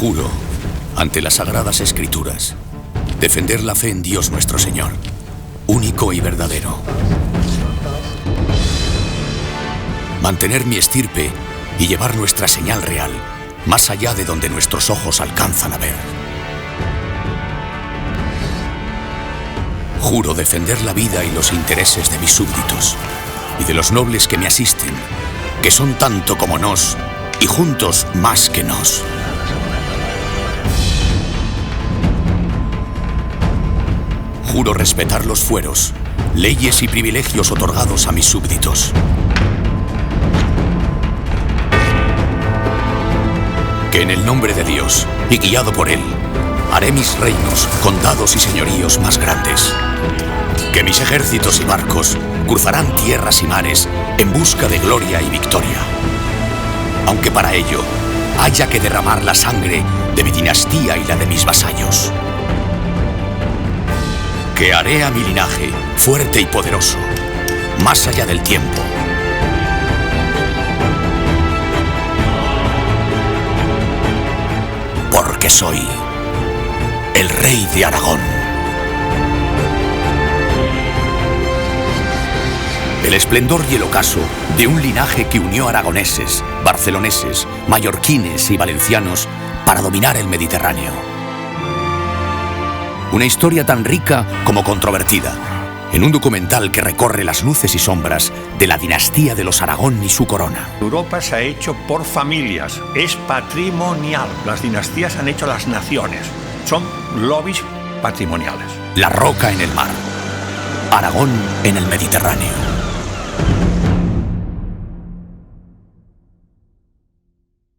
Juro, ante las sagradas escrituras, defender la fe en Dios nuestro Señor, único y verdadero. Mantener mi estirpe y llevar nuestra señal real más allá de donde nuestros ojos alcanzan a ver. Juro defender la vida y los intereses de mis súbditos y de los nobles que me asisten, que son tanto como nos y juntos más que nos. Juro respetar los fueros, leyes y privilegios otorgados a mis súbditos. Que en el nombre de Dios, y guiado por Él, haré mis reinos, condados y señoríos más grandes. Que mis ejércitos y barcos cruzarán tierras y mares en busca de gloria y victoria. Aunque para ello haya que derramar la sangre de mi dinastía y la de mis vasallos. Que haré a mi linaje fuerte y poderoso, más allá del tiempo. Porque soy el rey de Aragón. El esplendor y el ocaso de un linaje que unió aragoneses, barceloneses, mallorquines y valencianos para dominar el Mediterráneo. Una historia tan rica como controvertida, en un documental que recorre las luces y sombras de la dinastía de los Aragón y su corona. Europa se ha hecho por familias, es patrimonial. Las dinastías han hecho las naciones, son lobbies patrimoniales. La roca en el mar, Aragón en el Mediterráneo.